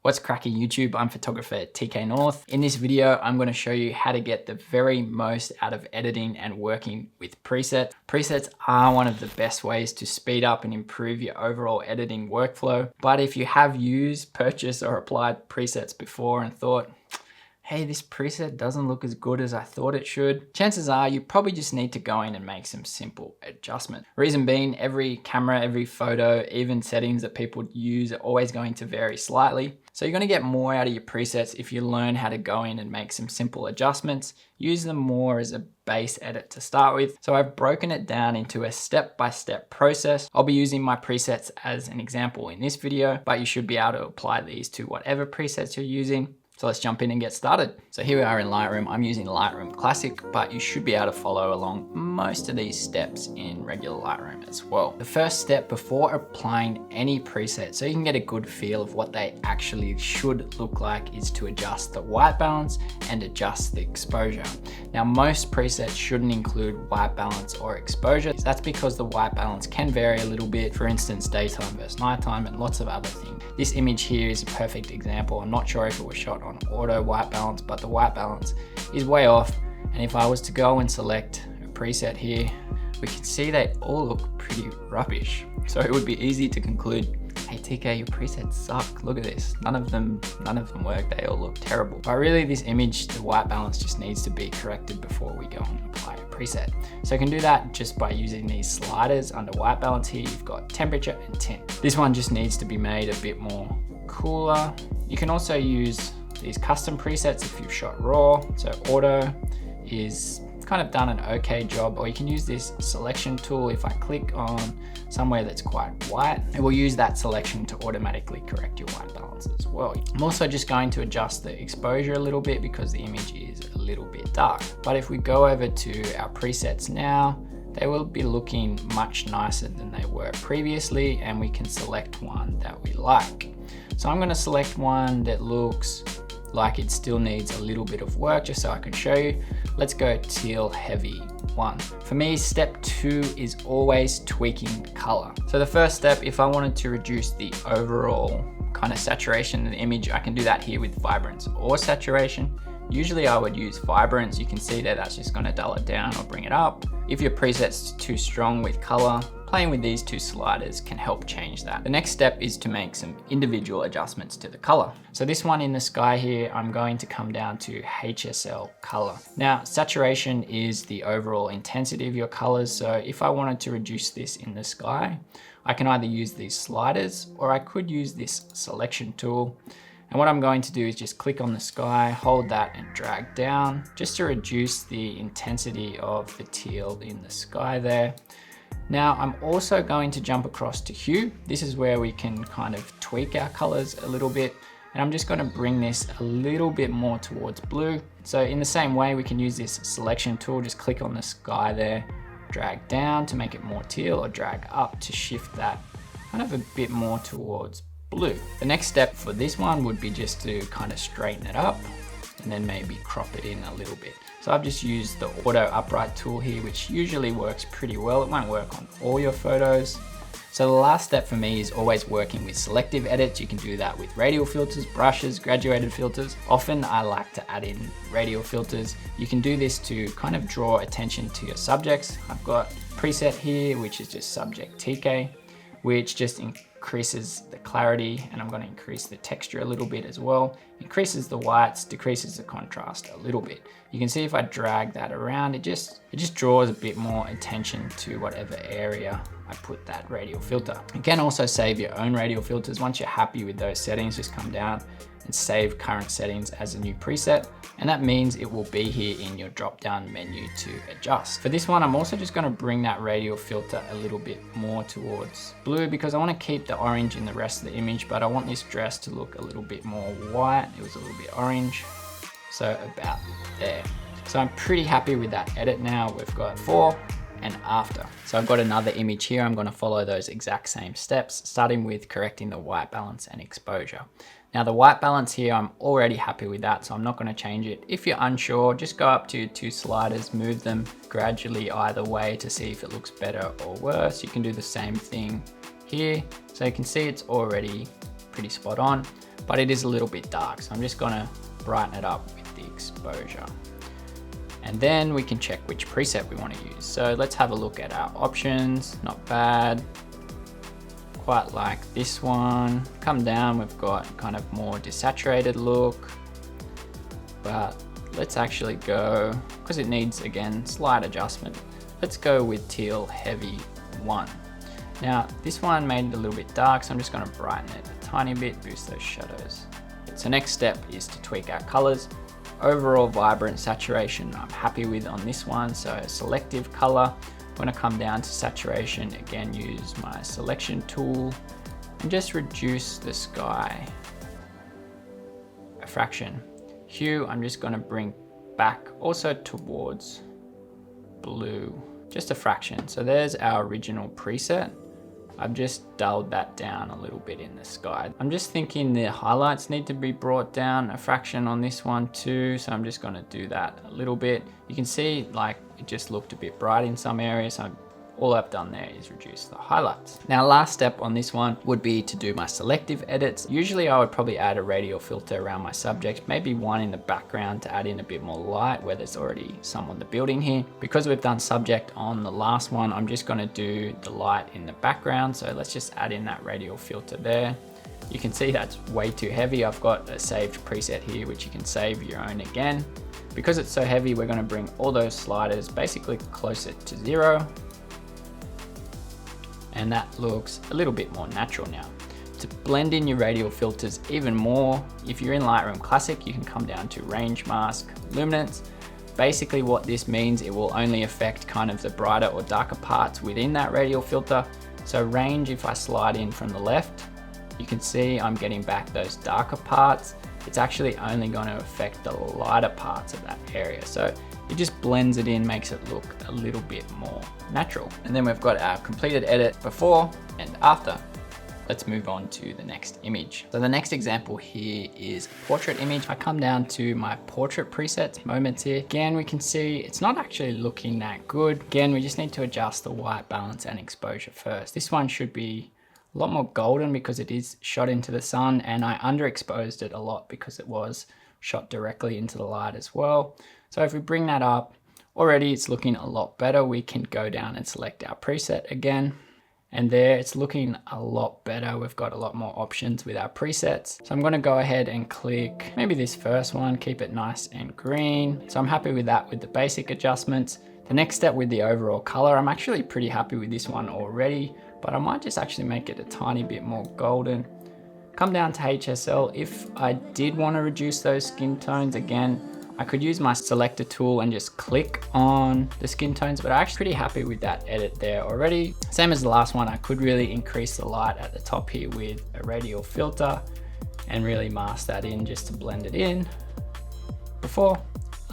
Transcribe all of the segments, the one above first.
What's cracking YouTube? I'm photographer TKNORTH. In this video, I'm going to show you how to get the very most out of editing and working with presets. Presets are one of the best ways to speed up and improve your overall editing workflow. But if you have used, purchased, or applied presets before and thought, hey, this preset doesn't look as good as I thought it should, chances are you probably just need to go in and make some simple adjustments. Reason being, every camera, every photo, even settings that people use are always going to vary slightly. So you're going to get more out of your presets if you learn how to go in and make some simple adjustments, use them more as a base edit to start with. So I've broken it down into a step-by-step process. I'll be using my presets as an example in this video, but you should be able to apply these to whatever presets you're using. So let's jump in and get started. So here we are in Lightroom. I'm using Lightroom Classic, but you should be able to follow along most of these steps in regular Lightroom as well. The first step before applying any preset, so you can get a good feel of what they actually should look like, is to adjust the white balance and adjust the exposure. Now, most presets shouldn't include white balance or exposure. That's because the white balance can vary a little bit, for instance, daytime versus nighttime and lots of other things. This image here is a perfect example. I'm not sure if it was shot on auto white balance, but the white balance is way off. And if I was to go and select a preset here, we can see they all look pretty rubbish. So it would be easy to conclude, hey TK, your presets suck. Look at this. None of them work. They all look terrible. But really this image, the white balance just needs to be corrected before we go and apply a preset. So you can do that just by using these sliders under white balance here. You've got temperature and tint. This one just needs to be made a bit more cooler. You can also use these custom presets if you've shot raw. So auto is kind of done an okay job, or you can use this selection tool. If I click on somewhere that's quite white, it will use that selection to automatically correct your white balance as well. I'm also just going to adjust the exposure a little bit because the image is a little bit dark. But if we go over to our presets now, they will be looking much nicer than they were previously, and we can select one that we like. So I'm going to select one that looks like it still needs a little bit of work, just so I can show you. Let's go teal heavy 1. For me, step 2 is always tweaking color. So the first step, if I wanted to reduce the overall kind of saturation of the image, I can do that here with vibrance or saturation. Usually I would use vibrance. You can see that that's just going to dull it down or bring it up. If your preset's too strong with color, playing with these two sliders can help change that. The next step is to make some individual adjustments to the color. So this one in the sky here, I'm going to come down to HSL color. Now, saturation is the overall intensity of your colors. So if I wanted to reduce this in the sky, I can either use these sliders or I could use this selection tool. And what I'm going to do is just click on the sky, hold that and drag down just to reduce the intensity of the teal in the sky there. Now I'm also going to jump across to hue. This is where we can kind of tweak our colors a little bit. And I'm just going to bring this a little bit more towards blue. So in the same way, we can use this selection tool, just click on the sky there, drag down to make it more teal, or drag up to shift that kind of a bit more towards blue. The next step for this one would be just to kind of straighten it up and then maybe crop it in a little bit. So I've just used the auto upright tool here, which usually works pretty well. It won't work on all your photos. So the last step for me is always working with selective edits. You can do that with radial filters, brushes, graduated filters. Often I like to add in radial filters. You can do this to kind of draw attention to your subjects. I've got a preset here, which is just subject TK, which just increases the clarity, and I'm going to increase the texture a little bit as well. Increases the whites, decreases the contrast a little bit. You can see if I drag that around, it just draws a bit more attention to whatever area I put that radial filter. You can also save your own radial filters. Once you're happy with those settings, just come down and save current settings as a new preset. And that means it will be here in your drop-down menu to adjust. For this one, I'm also just going to bring that radial filter a little bit more towards blue because I want to keep the orange in the rest of the image, but I want this dress to look a little bit more white. It was a little bit orange, so about there. So I'm pretty happy with that edit now. We've got before and after. So I've got another image here. I'm going to follow those exact same steps, starting with correcting the white balance and exposure. Now the white balance here, I'm already happy with that, so I'm not going to change it. If you're unsure, just go up to your two sliders, move them gradually either way to see if it looks better or worse. You can do the same thing here. So you can see it's already pretty spot on, but it is a little bit dark. So I'm just gonna brighten it up with the exposure. And then we can check which preset we want to use. So let's have a look at our options. Not bad. Quite like this one. Come down, we've got kind of more desaturated look, but let's actually go, because it needs, again, slight adjustment. Let's go with teal heavy 1. Now, this one made it a little bit dark, so I'm just gonna brighten it a tiny bit, boost those shadows. So next step is to tweak our colors. Overall vibrant saturation, I'm happy with on this one. So selective color, I'm gonna come down to saturation, again, use my selection tool and just reduce the sky a fraction. Hue, I'm just gonna bring back also towards blue, just a fraction. So there's our original preset. I've just dulled that down a little bit in the sky. I'm just thinking the highlights need to be brought down a fraction on this one too. So I'm just gonna do that a little bit. You can see like it just looked a bit bright in some areas. So all I've done there is reduce the highlights. Now, last step on this one would be to do my selective edits. Usually I would probably add a radial filter around my subject, maybe one in the background to add in a bit more light where there's already some on the building here. Because we've done subject on the last one, I'm just gonna do the light in the background. So let's just add in that radial filter there. You can see that's way too heavy. I've got a saved preset here, which you can save your own again. Because it's so heavy, we're gonna bring all those sliders basically closer to 0. And that looks a little bit more natural now. To blend in your radial filters even more, if you're in Lightroom Classic, you can come down to Range Mask, Luminance. Basically what this means, it will only affect kind of the brighter or darker parts within that radial filter. So range, if I slide in from the left, you can see I'm getting back those darker parts. It's actually only going to affect the lighter parts of that area. So it just blends it in, makes it look a little bit more natural. And then we've got our completed edit before and after. Let's move on to the next image. So the next example here is a portrait image. I come down to my portrait presets, moments here. Again, we can see it's not actually looking that good. Again, we just need to adjust the white balance and exposure first. This one should be a lot more golden because it is shot into the sun, and I underexposed it a lot because it was shot directly into the light as well. So if we bring that up, already it's looking a lot better. We can go down and select our preset again. And there it's looking a lot better. We've got a lot more options with our presets. So I'm gonna go ahead and click maybe this first one, keep it nice and green. So I'm happy with that with the basic adjustments. The next step with the overall color, I'm actually pretty happy with this one already, but I might just actually make it a tiny bit more golden. Come down to HSL. If I did want to reduce those skin tones, again, I could use my selector tool and just click on the skin tones, but I'm actually pretty happy with that edit there already. Same as the last one, I could really increase the light at the top here with a radial filter and really mask that in just to blend it in before,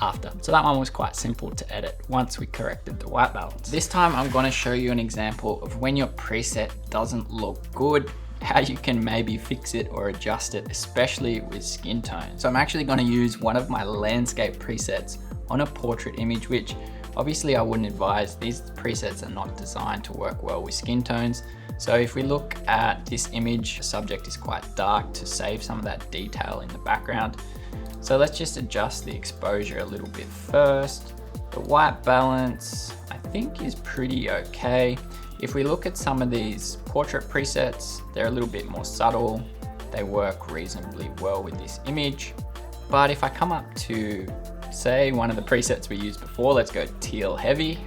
after. So that one was quite simple to edit once we corrected the white balance. This time I'm going to show you an example of when your preset doesn't look good, how you can maybe fix it or adjust it, especially with skin tone. So I'm actually going to use one of my landscape presets on a portrait image, which obviously I wouldn't advise. These presets are not designed to work well with skin tones. So if we look at this image, the subject is quite dark to save some of that detail in the background. So let's just adjust the exposure a little bit first. The white balance, I think, is pretty okay. If we look at some of these portrait presets, they're a little bit more subtle. They work reasonably well with this image. But if I come up to, say, one of the presets we used before, let's go teal heavy,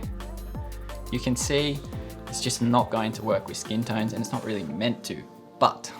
you can see it's just not going to work with skin tones, and it's not really meant to. But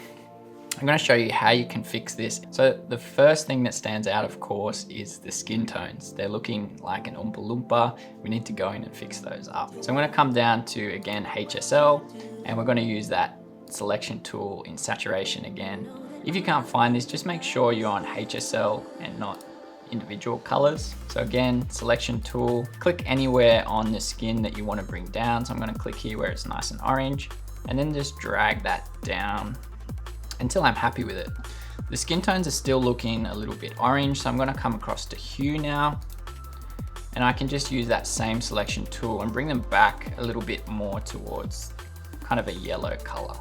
I'm going to show you how you can fix this. So the first thing that stands out, of course, is the skin tones. They're looking like an Oompa Loompa. We need to go in and fix those up. So I'm going to come down to, again, HSL, and we're going to use that selection tool in saturation again. If you can't find this, just make sure you're on HSL and not individual colors. So again, selection tool, click anywhere on the skin that you want to bring down. So I'm going to click here where it's nice and orange, and then just drag that down until I'm happy with it. The skin tones are still looking a little bit orange, so I'm going to come across to hue now, and I can just use that same selection tool and bring them back a little bit more towards kind of a yellow color.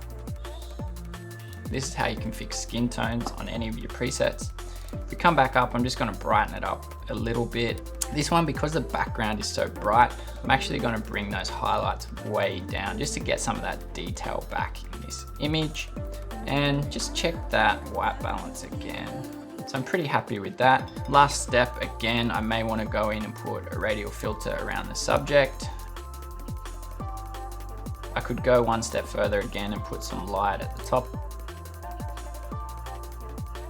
This is how you can fix skin tones on any of your presets. If we come back up, I'm just gonna brighten it up a little bit. This one, because the background is so bright, I'm actually gonna bring those highlights way down just to get some of that detail back in this image. And just check that white balance again. So I'm pretty happy with that. Last step, again, I may wanna go in and put a radial filter around the subject. I could go one step further again and put some light at the top.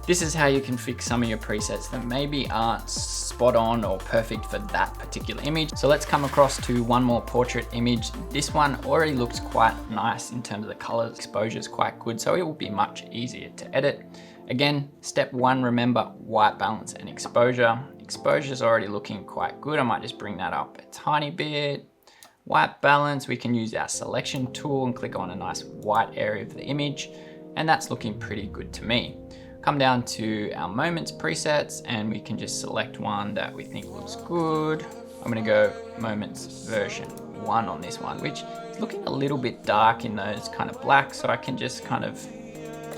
This is how you can fix some of your presets that maybe aren't spot on or perfect for that particular image. So let's come across to one more portrait image. This one already looks quite nice in terms of the color. Exposure is quite good, so it will be much easier to edit. Again, step one, remember white balance and exposure. Exposure is already looking quite good. I might just bring that up a tiny bit. White balance, we can use our selection tool and click on a nice white area of the image, and that's looking pretty good to me. Come down to our moments presets and we can just select one that we think looks good. I'm gonna go moments version 1 on this one, which is looking a little bit dark in those kind of blacks, so I can just kind of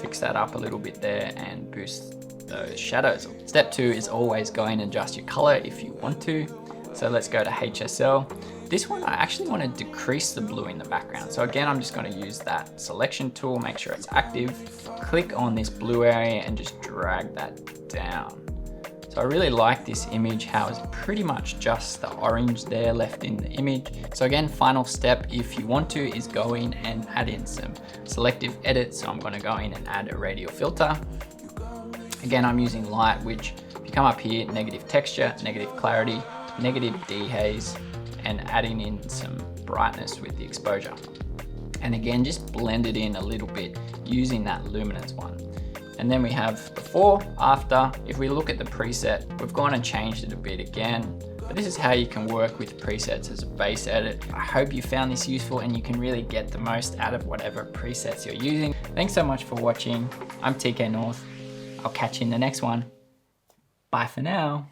fix that up a little bit there and boost those shadows. Step 2 is always go in and adjust your color if you want to. So let's go to HSL. This one, I actually want to decrease the blue in the background. So again, I'm just going to use that selection tool, make sure it's active, click on this blue area and just drag that down. So I really like this image, how it's pretty much just the orange there left in the image. So again, final step, if you want to, is go in and add in some selective edits. So I'm going to go in and add a radial filter. Again, I'm using light, which if you come up here, negative texture, negative clarity, negative dehaze, and adding in some brightness with the exposure. And again, just blend it in a little bit using that luminance one. And then we have before, after. If we look at the preset, we've gone and changed it a bit again, but this is how you can work with presets as a base edit. I hope you found this useful and you can really get the most out of whatever presets you're using. Thanks so much for watching. I'm TKNORTH. I'll catch you in the next one. Bye for now.